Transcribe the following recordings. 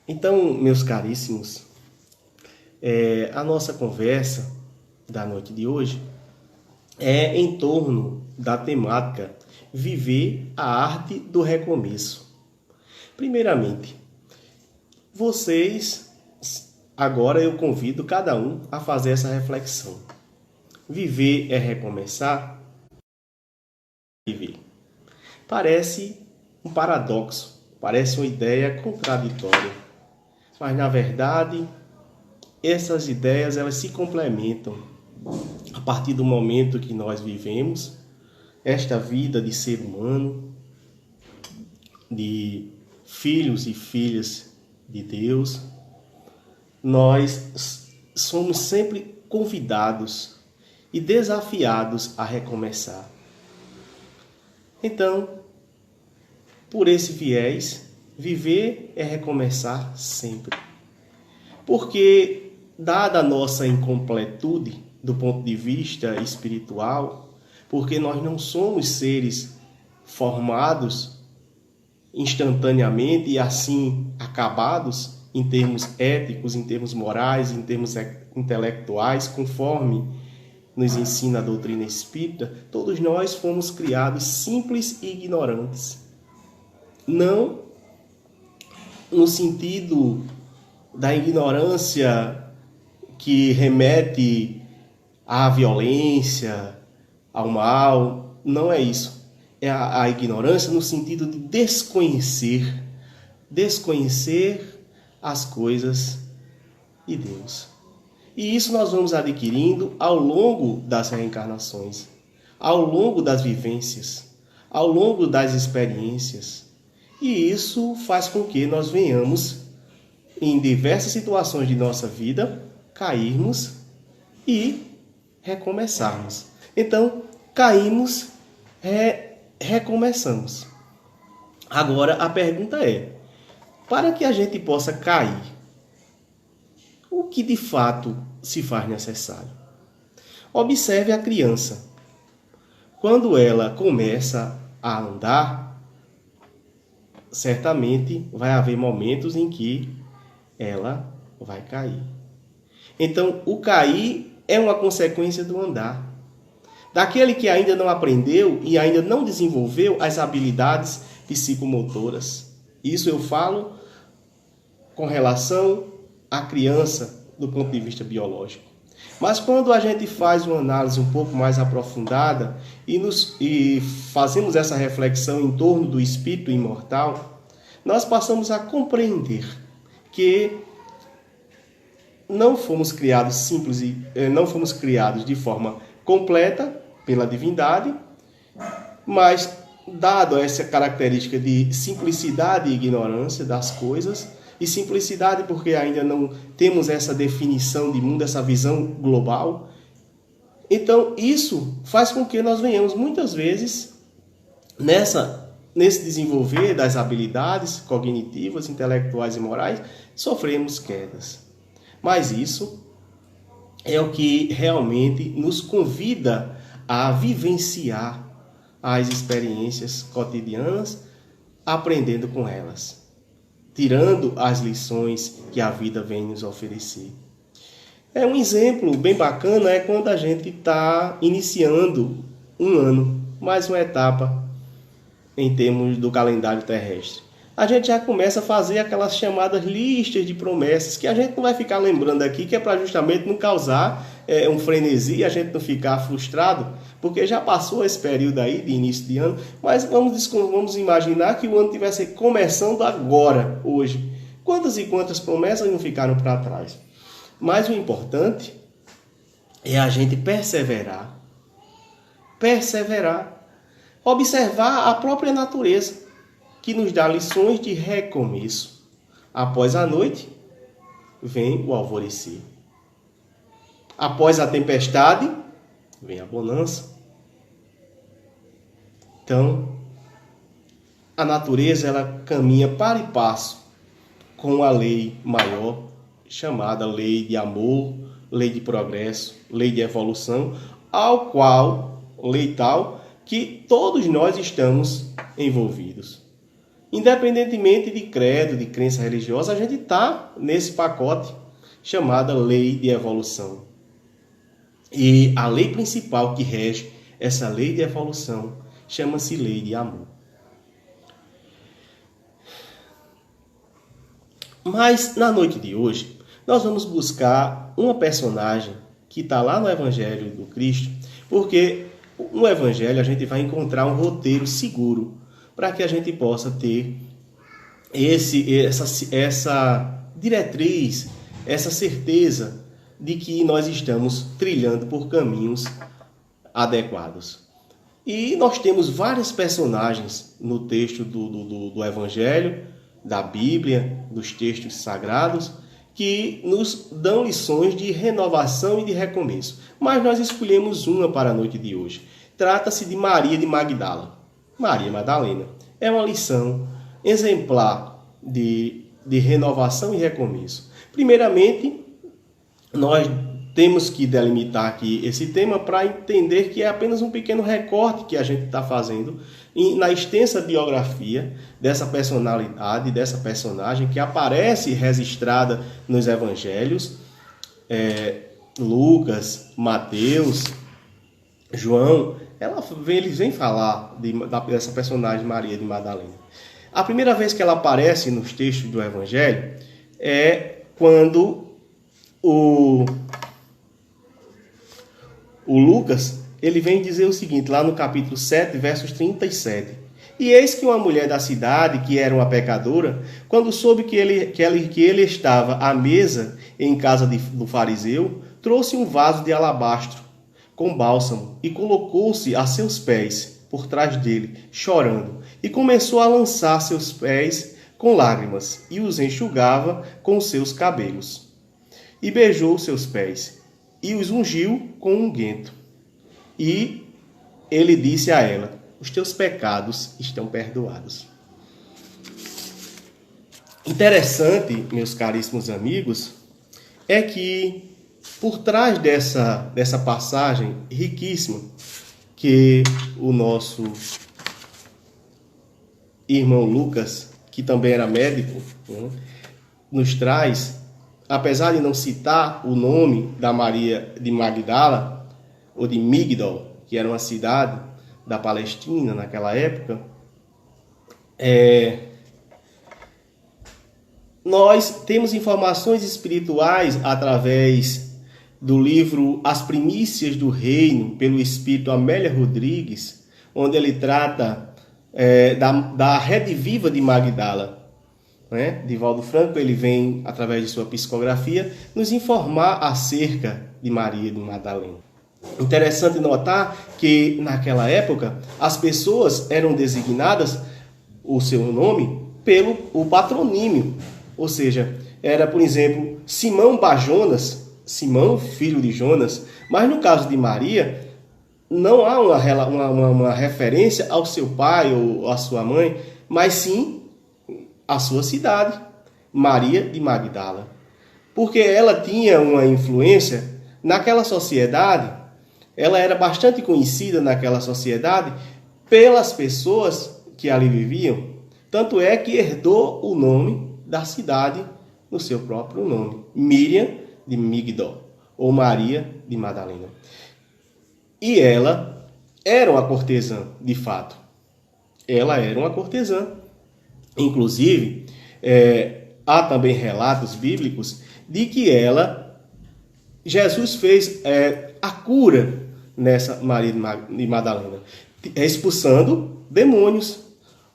Então, meus caríssimos, a nossa conversa da noite de hoje é em torno da temática Viver a Arte do Recomeço. Primeiramente, agora eu convido cada um a fazer essa reflexão. Viver é recomeçar? Viver. Parece um paradoxo, parece uma ideia contraditória. Mas, na verdade, essas ideias elas se complementam a partir do momento que nós vivemos esta vida de ser humano, de filhos e filhas de Deus. Nós somos sempre convidados e desafiados a recomeçar. Então, por esse viés, viver é recomeçar sempre. Porque, dada a nossa incompletude do ponto de vista espiritual, porque nós não somos seres formados instantaneamente e assim acabados em termos éticos, em termos morais, em termos intelectuais, conforme nos ensina a doutrina espírita, todos nós fomos criados simples e ignorantes. Não no sentido da ignorância que remete à violência, ao mal, não é isso. É a ignorância no sentido de desconhecer as coisas de Deus. E isso nós vamos adquirindo ao longo das reencarnações, ao longo das vivências, ao longo das experiências. E isso faz com que nós venhamos, em diversas situações de nossa vida, cairmos e recomeçarmos. Então, caímos, recomeçamos. Agora, a pergunta é, para que a gente possa cair, o que de fato se faz necessário? Observe a criança. Quando ela começa a andar, certamente vai haver momentos em que ela vai cair. Então, o cair é uma consequência do andar. Daquele que ainda não aprendeu e ainda não desenvolveu as habilidades psicomotoras. Isso eu falo com relação à criança do ponto de vista biológico. Mas quando a gente faz uma análise um pouco mais aprofundada e fazemos essa reflexão em torno do espírito imortal, nós passamos a compreender que não fomos criados não fomos criados de forma completa pela divindade, mas dado essa característica de simplicidade e ignorância das coisas, e simplicidade porque ainda não temos essa definição de mundo, essa visão global. Então, isso faz com que nós venhamos muitas vezes nesse desenvolver das habilidades cognitivas, intelectuais e morais, sofremos quedas. Mas isso é o que realmente nos convida a vivenciar as experiências cotidianas, aprendendo com elas, tirando as lições que a vida vem nos oferecer. Um exemplo bem bacana é quando a gente está iniciando um ano, mais uma etapa em termos do calendário terrestre. A gente já começa a fazer aquelas chamadas listas de promessas, que a gente não vai ficar lembrando aqui, que é para justamente não causar um frenesi, a gente não ficar frustrado, porque já passou esse período aí de início de ano, mas vamos imaginar que o ano estivesse começando agora, hoje. Quantas e quantas promessas não ficaram para trás? Mas o importante é a gente perseverar, observar a própria natureza, que nos dá lições de recomeço. Após a noite, vem o alvorecer. Após a tempestade, vem a bonança. Então, a natureza ela caminha para e passo com a lei maior, chamada lei de amor, lei de progresso, lei de evolução, lei tal que todos nós estamos envolvidos. Independentemente de credo, de crença religiosa, a gente está nesse pacote chamada lei de evolução. E a lei principal que rege essa lei de evolução chama-se lei de amor. Mas na noite de hoje, nós vamos buscar uma personagem que está lá no Evangelho do Cristo, porque no Evangelho a gente vai encontrar um roteiro seguro para que a gente possa ter essa diretriz, essa certeza de que nós estamos trilhando por caminhos adequados. E nós temos vários personagens no texto do Evangelho, da Bíblia, dos textos sagrados, que nos dão lições de renovação e de recomeço. Mas nós escolhemos uma para a noite de hoje. Trata-se de Maria de Magdala. Maria Madalena. É uma lição exemplar de renovação e recomeço. Primeiramente, nós temos que delimitar aqui esse tema para entender que é apenas um pequeno recorte que a gente está fazendo na extensa biografia dessa personalidade, dessa personagem que aparece registrada nos evangelhos, Lucas, Mateus, João. Eles vêm falar dessa personagem Maria de Madalena. A primeira vez que ela aparece nos textos do evangelho é quando o Lucas, ele vem dizer o seguinte, lá no capítulo 7, versos 37. E eis que uma mulher da cidade, que era uma pecadora, quando soube que ele estava à mesa em casa do fariseu, trouxe um vaso de alabastro com bálsamo e colocou-se a seus pés, por trás dele, chorando, e começou a lançar seus pés com lágrimas, e os enxugava com seus cabelos. E beijou seus pés, e os ungiu com unguento. E ele disse a ela, os teus pecados estão perdoados. Interessante, meus caríssimos amigos, é que por trás dessa passagem riquíssima que o nosso irmão Lucas, que também era médico, nos traz, apesar de não citar o nome da Maria de Magdala, ou de Migdol, que era uma cidade da Palestina naquela época, nós temos informações espirituais através do livro As Primícias do Reino, pelo espírito Amélia Rodrigues, onde ele trata da Rede Viva de Magdala. Divaldo Franco, ele vem, através de sua psicografia, nos informar acerca de Maria de Madalena. Interessante notar que, naquela época, as pessoas eram designadas, o seu nome, pelo patronímio. Ou seja, era, por exemplo, Simão Bajonas, Simão, filho de Jonas. Mas no caso de Maria, não há uma referência ao seu pai ou à sua mãe, mas sim à sua cidade, Maria de Magdala. Porque ela tinha uma influência naquela sociedade, ela era bastante conhecida naquela sociedade pelas pessoas que ali viviam. Tanto é que herdou o nome da cidade no seu próprio nome, Miriam de Migdol, ou Maria de Madalena. E ela era uma cortesã, de fato. Ela era uma cortesã. Inclusive, há também relatos bíblicos de que Jesus fez a cura nessa Maria de Madalena, expulsando demônios.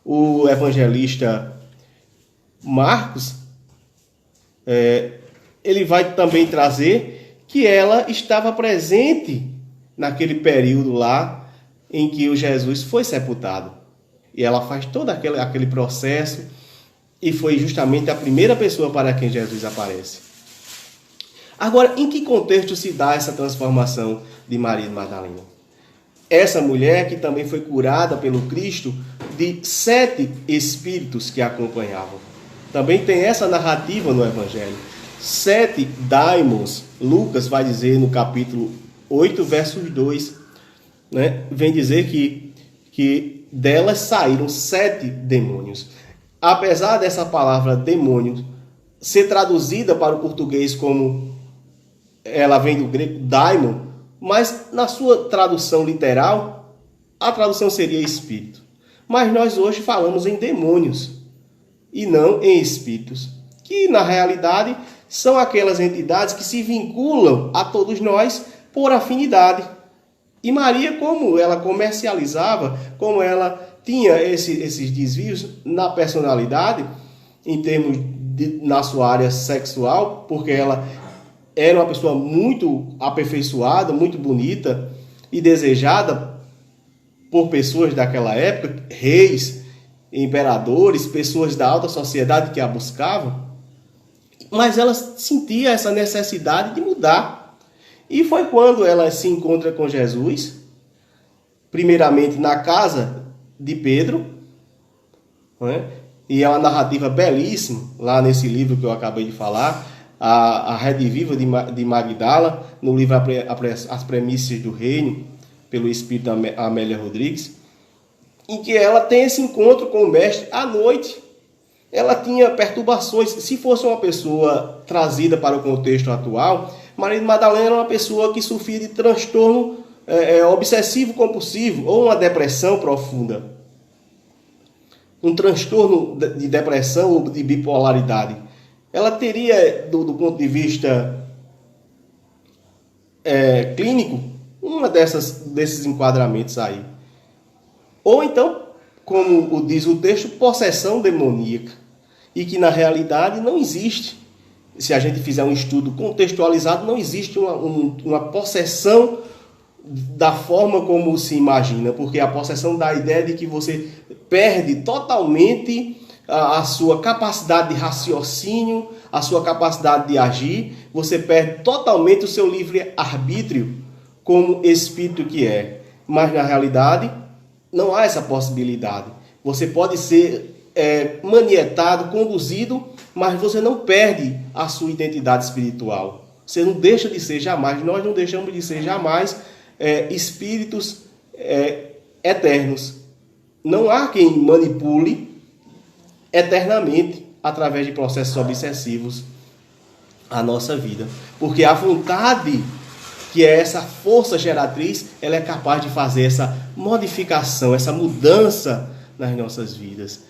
O evangelista Marcos, ele vai também trazer que ela estava presente naquele período lá em que o Jesus foi sepultado. E ela faz todo aquele processo e foi justamente a primeira pessoa para quem Jesus aparece. Agora, em que contexto se dá essa transformação de Maria de Madalena? Essa mulher que também foi curada pelo Cristo de 7 espíritos que a acompanhavam. Também tem essa narrativa no Evangelho. 7 daimons, Lucas vai dizer no capítulo 8, versos 2, vem dizer que delas saíram 7 demônios. apesar dessa palavra demônio ser traduzida para o português como ela vem do grego daimon, mas na sua tradução literal, a tradução seria espírito. Mas nós hoje falamos em demônios e não em espíritos, que na realidade são aquelas entidades que se vinculam a todos nós por afinidade. E Maria, como ela comercializava, como ela tinha esses desvios na personalidade, em termos na sua área sexual, porque ela era uma pessoa muito aperfeiçoada, muito bonita e desejada por pessoas daquela época, reis, imperadores, pessoas da alta sociedade que a buscavam, mas ela sentia essa necessidade de mudar. E foi quando ela se encontra com Jesus, primeiramente na casa de Pedro, né? E é uma narrativa belíssima, lá nesse livro que eu acabei de falar, a Rede Viva de Magdala, no livro As Premissas do Reino, pelo espírito Amélia Rodrigues, em que ela tem esse encontro com o mestre à noite. Ela tinha perturbações. Se fosse uma pessoa trazida para o contexto atual, Maria de Madalena era uma pessoa que sofria de transtorno obsessivo-compulsivo ou uma depressão profunda. Um transtorno de depressão ou de bipolaridade. Ela teria, do ponto de vista clínico, uma desses enquadramentos aí. Ou então, como diz o texto, possessão demoníaca. E que na realidade não existe. Se a gente fizer um estudo contextualizado, não existe uma possessão da forma como se imagina. Porque a possessão dá a ideia de que você perde totalmente a sua capacidade de raciocínio, a sua capacidade de agir. Você perde totalmente o seu livre-arbítrio como espírito que é. Mas na realidade não há essa possibilidade. Você pode ser manietado, conduzido, mas você não perde a sua identidade espiritual. Você não deixa de ser jamais, nós não deixamos de ser jamais espíritos eternos. Não há quem manipule eternamente, através de processos obsessivos, a nossa vida. Porque a vontade, que é essa força geratriz, ela é capaz de fazer essa modificação, essa mudança nas nossas vidas.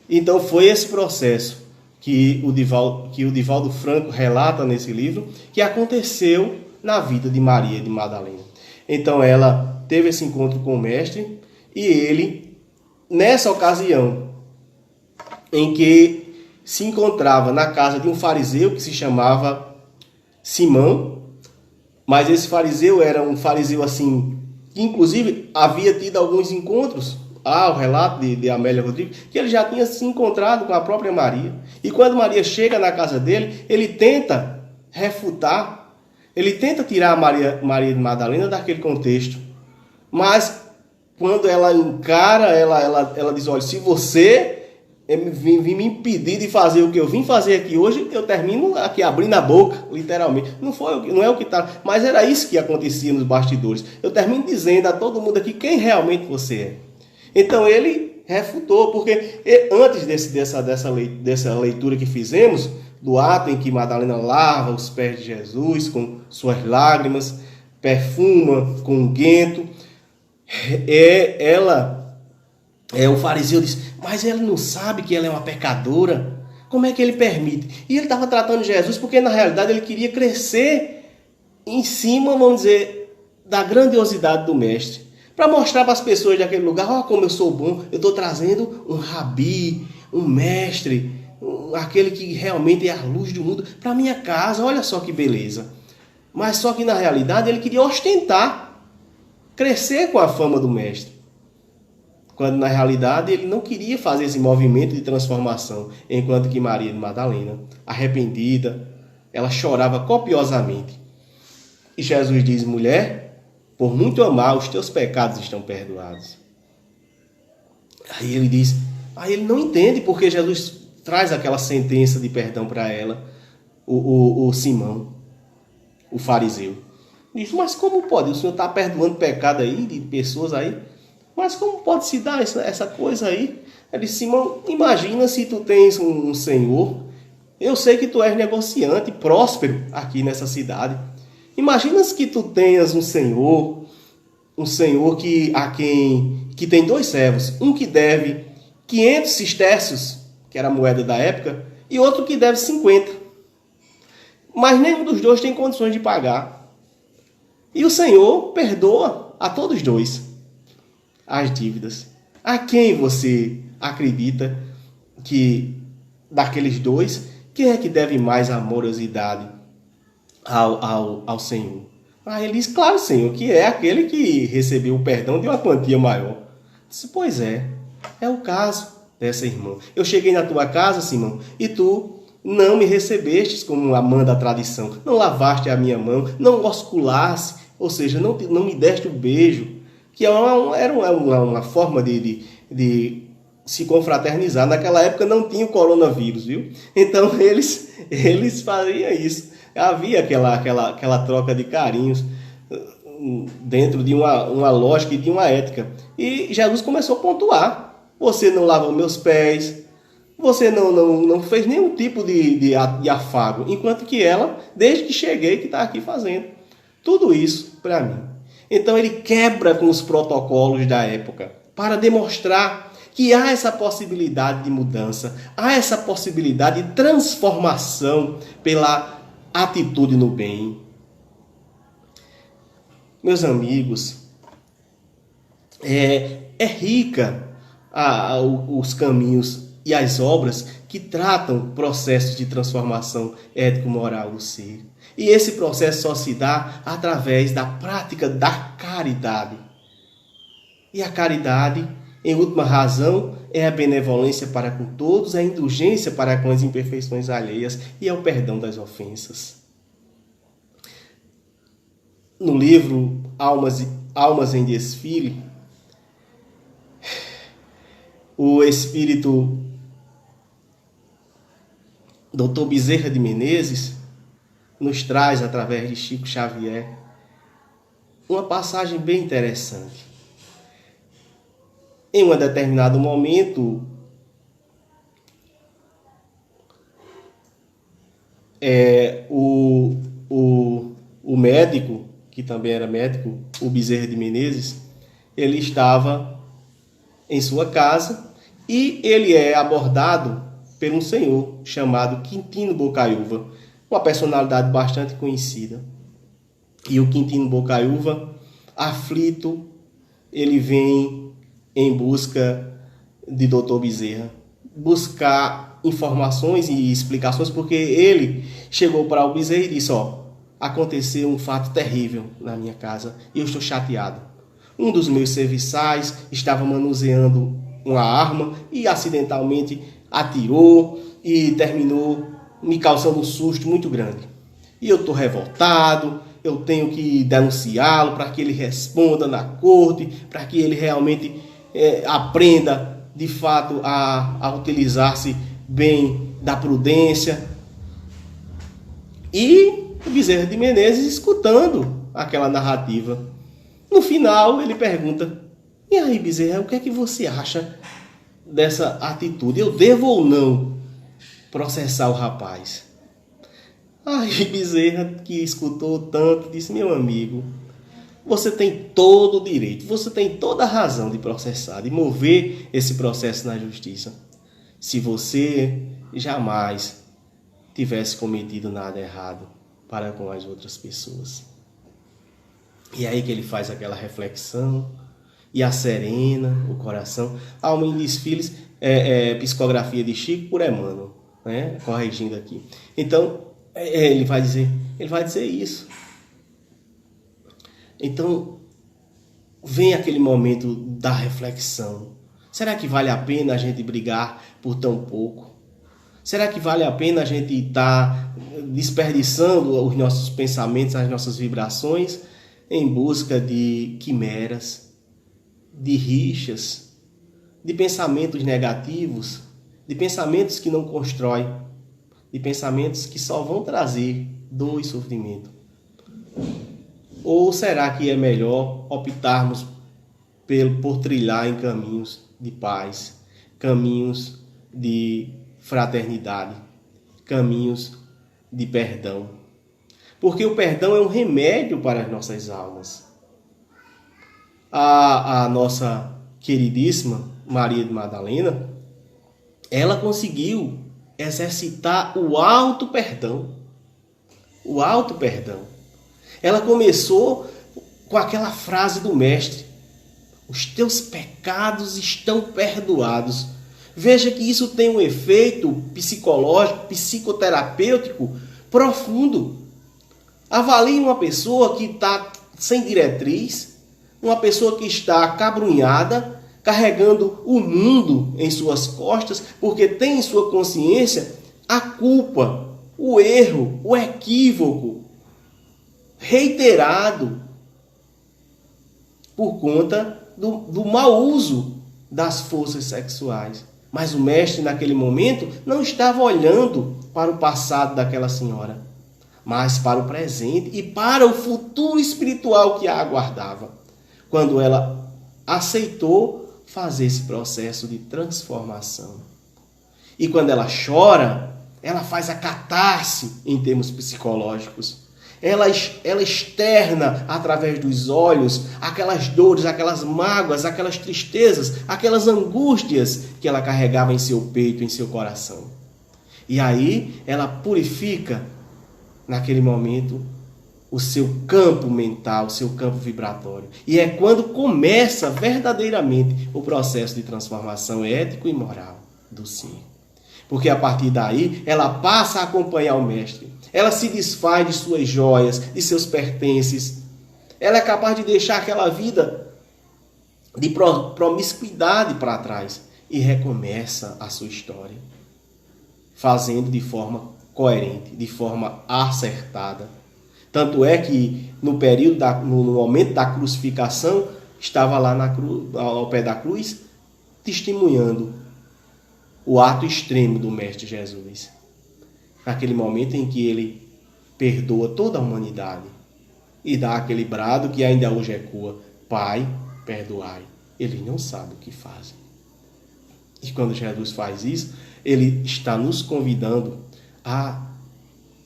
Então foi esse processo que o Divaldo Franco relata nesse livro, que aconteceu na vida de Maria de Madalena. Então ela teve esse encontro com o mestre, e ele, nessa ocasião em que se encontrava na casa de um fariseu que se chamava Simão, mas esse fariseu era um fariseu assim, que inclusive havia tido alguns encontros, o relato de Amélia Rodrigues, que ele já tinha se encontrado com a própria Maria. E quando Maria chega na casa dele, ele tenta refutar, ele tenta tirar a Maria de Madalena daquele contexto. Mas quando ela encara, ela diz, olha, se você vim me impedir de fazer o que eu vim fazer aqui hoje, eu termino aqui abrindo a boca, literalmente. Não é o que está, mas era isso que acontecia nos bastidores. Eu termino dizendo a todo mundo aqui quem realmente você é. Então ele refutou, porque antes dessa leitura que fizemos, do ato em que Madalena lava os pés de Jesus com suas lágrimas, perfuma com unguento, o fariseu disse, mas ele não sabe que ela é uma pecadora? Como é que ele permite? E ele estava tratando Jesus porque na realidade ele queria crescer em cima, vamos dizer, da grandiosidade do mestre. Para mostrar para as pessoas daquele lugar, como eu sou bom, eu estou trazendo um rabi, um mestre, aquele que realmente é a luz do mundo, para minha casa, olha só que beleza. Mas só que na realidade ele queria ostentar, crescer com a fama do mestre. Quando na realidade ele não queria fazer esse movimento de transformação, enquanto que Maria de Madalena, arrependida, ela chorava copiosamente. E Jesus diz, mulher, por muito amar, os teus pecados estão perdoados. Aí ele não entende porque Jesus traz aquela sentença de perdão para ela, o Simão, o fariseu. Diz, mas como pode? O Senhor está perdoando pecado aí de pessoas aí? mas como pode se dar essa coisa aí? Ele disse, Simão, imagina se tu tens um senhor, eu sei que tu és negociante, próspero aqui nessa cidade. Imagina que tu tenhas um senhor que tem 2 servos, um que deve 500 sestércios, que era a moeda da época, e outro que deve 50. Mas nenhum dos dois tem condições de pagar. E o Senhor perdoa a todos 2 as dívidas. A quem você acredita que daqueles 2, quem é que deve mais amorosidade ao Senhor? Ele diz, claro, Senhor, que é aquele que recebeu o perdão de uma quantia maior. Disse, pois é o caso dessa irmã. Eu cheguei na tua casa, Simão, e tu não me recebestes como manda a tradição. Não lavaste a minha mão, não osculaste, ou seja, não me deste o beijo, que era uma forma de se confraternizar. Naquela época não tinha o coronavírus, viu? Então eles faziam isso. Havia aquela troca de carinhos dentro de uma lógica e de uma ética. E Jesus começou a pontuar. Você não lavou meus pés, você não fez nenhum tipo de afago. Enquanto que ela, desde que cheguei, que está aqui fazendo tudo isso para mim. Então ele quebra com os protocolos da época para demonstrar que há essa possibilidade de mudança, há essa possibilidade de transformação pela atitude no bem. Meus amigos, é rica os caminhos e as obras que tratam processos de transformação ético-moral do ser. E esse processo só se dá através da prática da caridade. E a caridade, em última razão, é a benevolência para com todos, a indulgência para com as imperfeições alheias e é o perdão das ofensas. No livro Almas em Desfile, o espírito Dr. Bezerra de Menezes nos traz, através de Chico Xavier, uma passagem bem interessante. Em um determinado momento, o médico, que também era médico, o Bezerra de Menezes, ele estava em sua casa e ele é abordado por um senhor chamado Quintino Bocaiúva, uma personalidade bastante conhecida. E o Quintino Bocaiúva, aflito, ele vem em busca de Dr. Bezerra, buscar informações e explicações, porque ele chegou para o Bezerra e disse, aconteceu um fato terrível na minha casa e eu estou chateado. Um dos meus serviçais estava manuseando uma arma e acidentalmente atirou e terminou me causando um susto muito grande. E eu estou revoltado, eu tenho que denunciá-lo para que ele responda na corte, para que ele realmente aprenda de fato a utilizar-se bem da prudência. E o Bezerra de Menezes, escutando aquela narrativa, no final ele pergunta, e aí, Bezerra, o que é que você acha dessa atitude? Eu devo ou não processar o rapaz? Aí Bezerra, que escutou tanto, disse, meu amigo, você tem todo o direito, você tem toda a razão de processar, de mover esse processo na justiça, se você jamais tivesse cometido nada errado para com as outras pessoas. E aí que ele faz aquela reflexão e acerena o coração. Alma em Desfiles, psicografia de Chico por Emmanuel, né? Corrigindo aqui. Então, ele vai dizer isso. Então, vem aquele momento da reflexão. Será que vale a pena a gente brigar por tão pouco? Será que vale a pena a gente estar desperdiçando os nossos pensamentos, as nossas vibrações em busca de quimeras, de rixas, de pensamentos negativos, de pensamentos que não constroem, de pensamentos que só vão trazer dor e sofrimento? Ou será que é melhor optarmos por trilhar em caminhos de paz, caminhos de fraternidade, caminhos de perdão. Porque o perdão é um remédio para as nossas almas. A nossa queridíssima Maria de Madalena, ela conseguiu exercitar o alto perdão. O alto perdão. Ela começou com aquela frase do mestre: os teus pecados estão perdoados. Veja que isso tem um efeito psicológico, psicoterapêutico profundo. Avalie uma pessoa que está sem diretriz, uma pessoa que está acabrunhada, carregando o mundo em suas costas, porque tem em sua consciência a culpa, o erro, o equívoco reiterado por conta do mau uso das forças sexuais. Mas o mestre, naquele momento, não estava olhando para o passado daquela senhora, mas para o presente e para o futuro espiritual que a aguardava, quando ela aceitou fazer esse processo de transformação. E quando ela chora, ela faz a catarse em termos psicológicos. Ela externa através dos olhos aquelas dores, aquelas mágoas, aquelas tristezas, aquelas angústias que ela carregava em seu peito, em seu coração. E aí ela purifica, naquele momento, o seu campo mental, o seu campo vibratório. E é quando começa verdadeiramente o processo de transformação ético e moral do ser. Porque a partir daí ela passa a acompanhar o mestre. Ela se desfaz de suas joias, de seus pertences. Ela é capaz de deixar aquela vida de promiscuidade para trás e recomeça a sua história, fazendo de forma coerente, de forma acertada. Tanto é que no momento da crucificação, estava lá ao pé da cruz, testemunhando o ato extremo do Mestre Jesus. Naquele momento em que ele perdoa toda a humanidade e dá aquele brado que ainda hoje ecoa: Pai, perdoai, eles não sabem o que fazem. E quando Jesus faz isso, ele está nos convidando a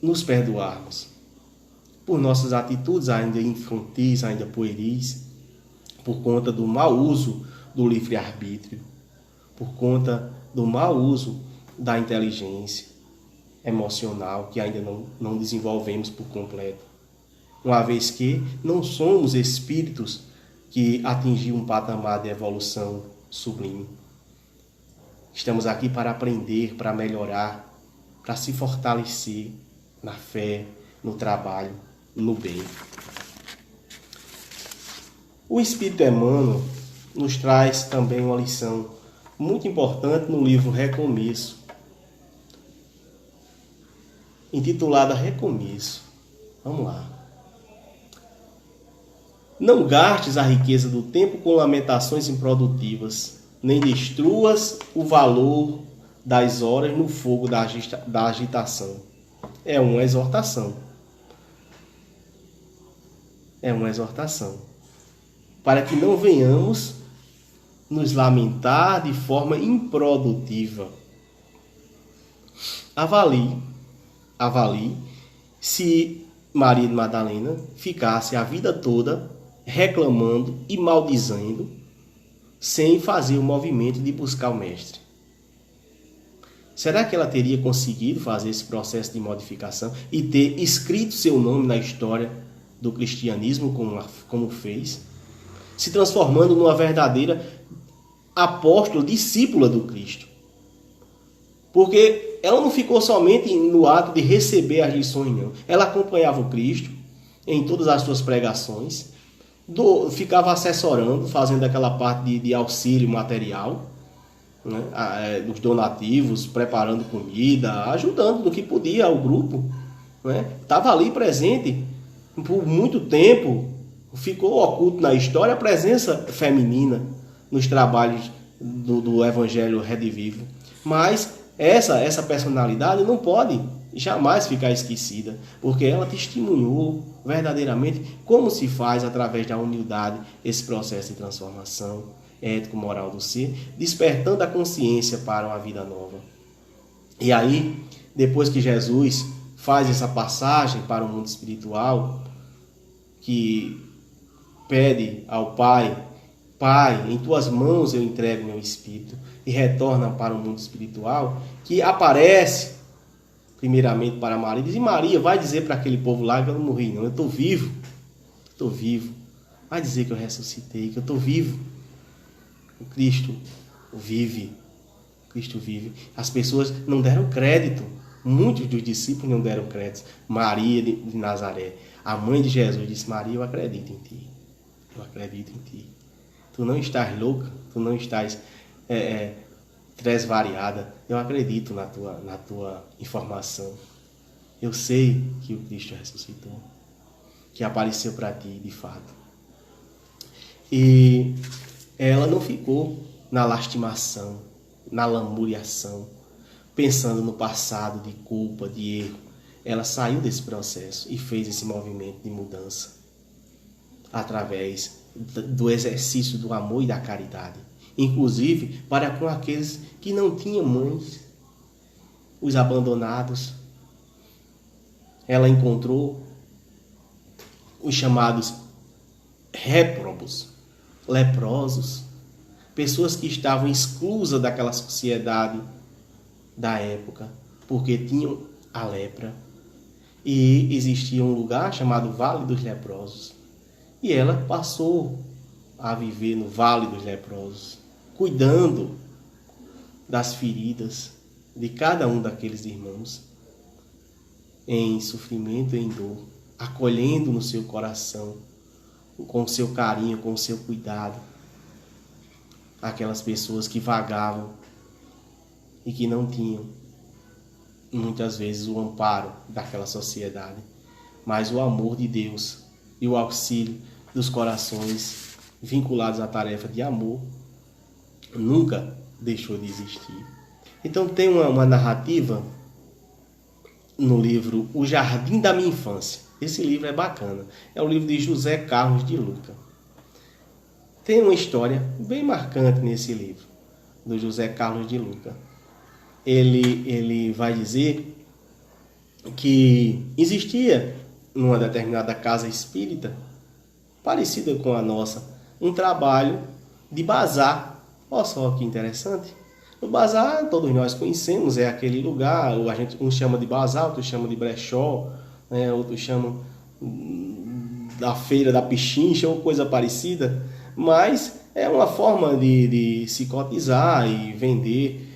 nos perdoarmos por nossas atitudes ainda infantis, ainda pueris, por conta do mau uso do livre-arbítrio, por conta do mau uso da inteligência emocional que ainda não desenvolvemos por completo, uma vez que não somos espíritos que atingiram um patamar de evolução sublime. Estamos aqui para aprender, para melhorar, para se fortalecer na fé, no trabalho, no bem. O Espírito Emmanuel nos traz também uma lição muito importante no livro Recomeço, intitulada Recomeço. Vamos lá. Não gastes a riqueza do tempo com lamentações improdutivas, nem destruas o valor das horas no fogo da agitação. É uma exortação. É uma exortação. Para que não venhamos nos lamentar de forma improdutiva. Avalie se Maria de Madalena ficasse a vida toda reclamando e maldizendo, sem fazer o movimento de buscar o mestre. Será que ela teria conseguido fazer esse processo de modificação e ter escrito seu nome na história do cristianismo como fez, se transformando numa verdadeira apóstola, discípula do Cristo? Porque ela não ficou somente no ato de receber as lições, não. Ela acompanhava o Cristo em todas as suas pregações, ficava assessorando, fazendo aquela parte de auxílio material, né, dos donativos, preparando comida, ajudando no que podia ao grupo. Estava ali presente por muito tempo, ficou oculto na história a presença feminina nos trabalhos do Evangelho Redivivo. Mas essa personalidade não pode jamais ficar esquecida, porque ela testemunhou verdadeiramente como se faz através da humildade esse processo de transformação ético-moral do ser, despertando a consciência para uma vida nova. E aí, depois que Jesus faz essa passagem para o mundo espiritual, que pede ao Pai, Pai, em tuas mãos eu entrego meu espírito, e retorna para o mundo espiritual, que aparece primeiramente para Maria, diz, e Maria vai dizer para aquele povo lá que eu não morri não, eu estou vivo, vai dizer que eu ressuscitei, que eu estou vivo. O Cristo vive. As pessoas não deram crédito, muitos dos discípulos não deram crédito. Maria de Nazaré, a mãe de Jesus, disse, Maria, eu acredito em ti, tu não estás louca, tu não estás tresvariada, eu acredito na tua informação, eu sei que o Cristo ressuscitou, que apareceu para ti de fato. E ela não ficou na lastimação, na lamuriação, pensando no passado de culpa, de erro. Ela saiu desse processo e fez esse movimento de mudança através do exercício do amor e da caridade, inclusive para com aqueles que não tinham mães, os abandonados. Ela encontrou os chamados réprobos, leprosos, pessoas que estavam exclusas daquela sociedade da época, porque tinham a lepra. E existia um lugar chamado Vale dos Leprosos. E ela passou a viver no Vale dos Leprosos, cuidando das feridas de cada um daqueles irmãos, em sofrimento e em dor, acolhendo no seu coração, com o seu carinho, com o seu cuidado, aquelas pessoas que vagavam e que não tinham, muitas vezes, o amparo daquela sociedade, mas o amor de Deus e o auxílio dos corações vinculados à tarefa de amor nunca deixou de existir. Então tem uma narrativa no livro O Jardim da Minha Infância. Esse livro é bacana. É um livro de José Carlos de Luca. Tem uma história bem marcante nesse livro, do José Carlos de Luca. Ele vai dizer que existia, numa determinada casa espírita, parecida com a nossa, um trabalho de bazar. Olha só que interessante. O bazar, todos nós conhecemos, é aquele lugar, uns chama de bazar, outros chamam de brechó, né? Outros chamam da feira da pichincha ou coisa parecida, mas é uma forma de se cotizar e vender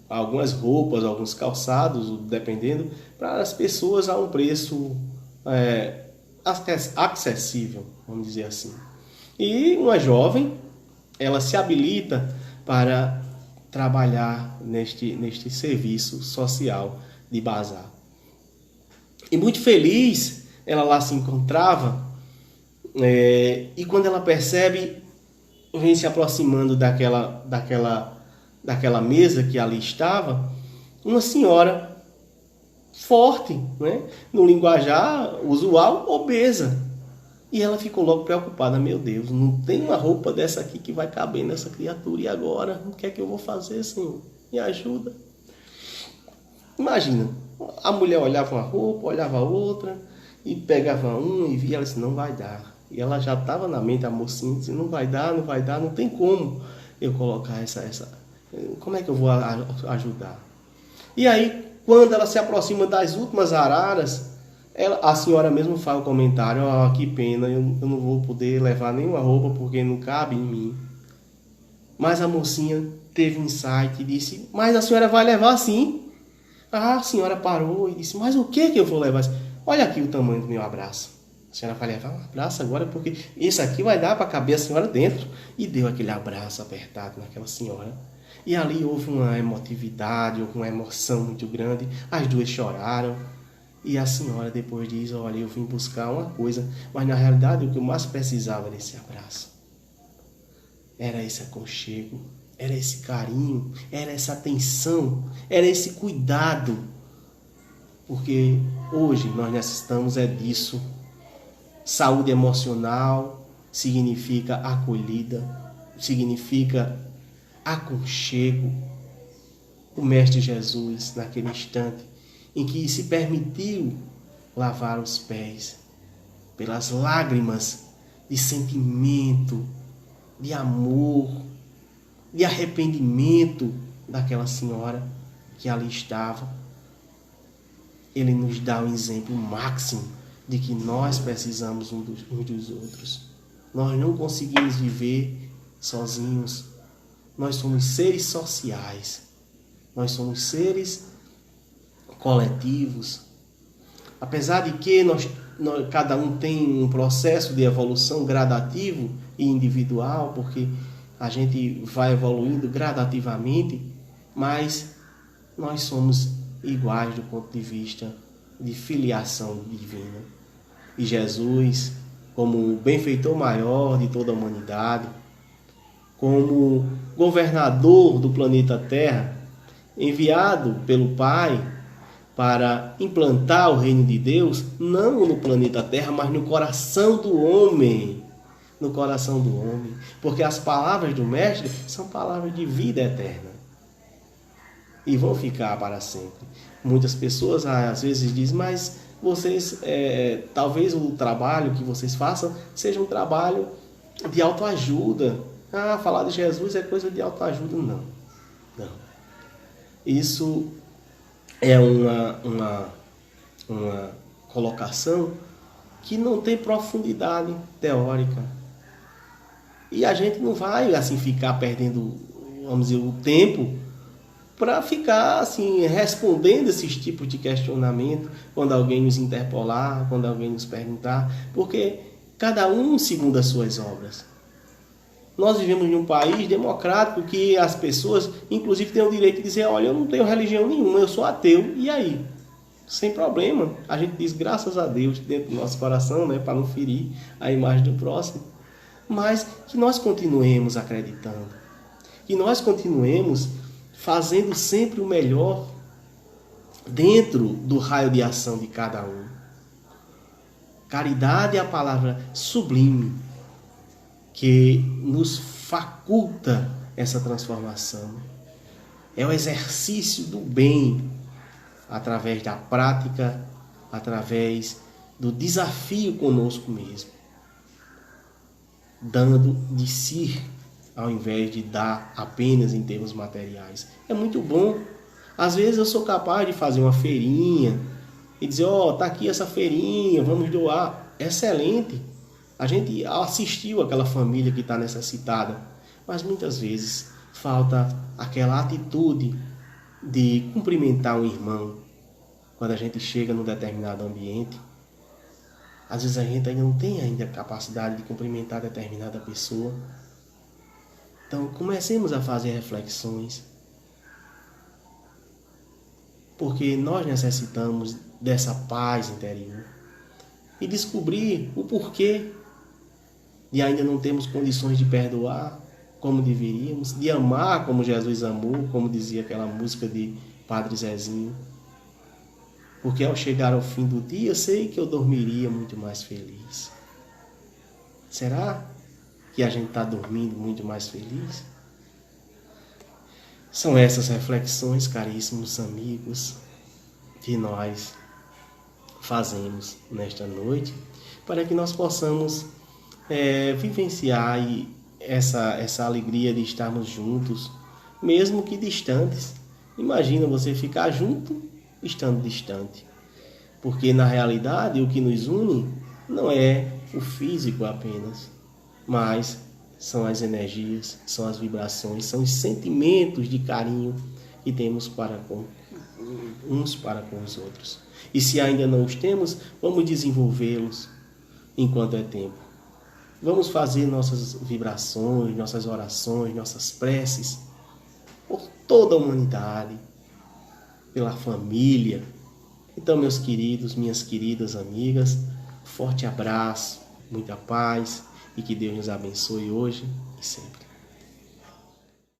algumas roupas, alguns calçados, dependendo, para as pessoas a um preço acessível, vamos dizer assim. E uma jovem, ela se habilita para trabalhar neste serviço social de bazar. E muito feliz, ela lá se encontrava, e quando ela percebe, vem se aproximando daquela mesa que ali estava, uma senhora forte, né? No linguajar usual, obesa. E ela ficou logo preocupada, meu Deus, não tem uma roupa dessa aqui que vai caber nessa criatura, e agora? O que é que eu vou fazer, Senhor? Me ajuda. Imagina, a mulher olhava uma roupa, olhava outra, e pegava uma e via, ela disse, não vai dar. E ela já estava na mente, a mocinha, disse, não vai dar, não tem como eu colocar como é que eu vou ajudar? E aí, quando ela se aproxima das últimas araras, a senhora mesmo faz o comentário, que pena, eu não vou poder levar nenhuma roupa porque não cabe em mim. Mas a mocinha teve um insight e disse, mas a senhora vai levar sim. A senhora parou e disse, mas o que eu vou levar? Olha aqui o tamanho do meu abraço. A senhora vai levar um abraço agora porque esse aqui vai dar para caber a senhora dentro. E deu aquele abraço apertado naquela senhora. E ali houve uma emotividade, houve uma emoção muito grande. As duas choraram. E a senhora depois diz, olha, eu vim buscar uma coisa, mas na realidade o que eu mais precisava era esse abraço. Era esse aconchego, era esse carinho, era essa atenção, era esse cuidado Porque hoje nós necessitamos disso. Saúde emocional significa acolhida, significa aconchego. O Mestre Jesus, naquele instante em que se permitiu lavar os pés, pelas lágrimas de sentimento, de amor, de arrependimento daquela senhora que ali estava, ele nos dá um exemplo máximo de que nós precisamos uns dos outros. Nós não conseguimos viver sozinhos. Nós somos seres sociais. Nós somos seres coletivos. Apesar de que cada um tem um processo de evolução gradativo e individual, porque a gente vai evoluindo gradativamente, mas nós somos iguais do ponto de vista de filiação divina. E Jesus, como o benfeitor maior de toda a humanidade, como governador do planeta Terra, enviado pelo Pai para implantar o reino de Deus, não no planeta Terra, mas no coração do homem. No coração do homem. Porque as palavras do Mestre são palavras de vida eterna. E vão ficar para sempre. Muitas pessoas às vezes dizem, mas vocês, talvez o trabalho que vocês façam seja um trabalho de autoajuda. Falar de Jesus é coisa de autoajuda. Não. Isso é uma colocação que não tem profundidade teórica. E a gente não vai assim ficar perdendo, vamos dizer, o tempo para ficar assim respondendo esses tipos de questionamento quando alguém nos interpelar, quando alguém nos perguntar, porque cada um segundo as suas obras. Nós vivemos em um país democrático que as pessoas, inclusive, têm o direito de dizer, olha, eu não tenho religião nenhuma, eu sou ateu, e aí? Sem problema. A gente diz graças a Deus dentro do nosso coração, né, para não ferir a imagem do próximo. Mas que nós continuemos acreditando, que nós continuemos fazendo sempre o melhor dentro do raio de ação de cada um. Caridade é a palavra sublime que nos faculta essa transformação. É o exercício do bem através da prática, através do desafio conosco mesmo, dando de si ao invés de dar apenas em termos materiais. É muito bom. Às vezes eu sou capaz de fazer uma feirinha e dizer, tá aqui essa feirinha, vamos doar. Excelente. A gente assistiu aquela família que está necessitada, mas muitas vezes falta aquela atitude de cumprimentar um irmão quando a gente chega num determinado ambiente. Às vezes a gente ainda não tem a capacidade de cumprimentar determinada pessoa. Então comecemos a fazer reflexões, porque nós necessitamos dessa paz interior e descobrir o porquê de ainda não termos condições de perdoar como deveríamos, de amar como Jesus amou, como dizia aquela música de Padre Zezinho. Porque ao chegar ao fim do dia, eu sei que eu dormiria muito mais feliz. Será que a gente está dormindo muito mais feliz? São essas reflexões, caríssimos amigos, que nós fazemos nesta noite, para que nós possamos vivenciar essa alegria de estarmos juntos, mesmo que distantes. Imagina você ficar junto estando distante, porque na realidade o que nos une não é o físico apenas, mas são as energias, são as vibrações, são os sentimentos de carinho que temos uns para com os outros. E se ainda não os temos, vamos desenvolvê-los enquanto é tempo. Vamos fazer nossas vibrações, nossas orações, nossas preces por toda a humanidade, pela família. Então, meus queridos, minhas queridas amigas, forte abraço, muita paz e que Deus nos abençoe hoje e sempre.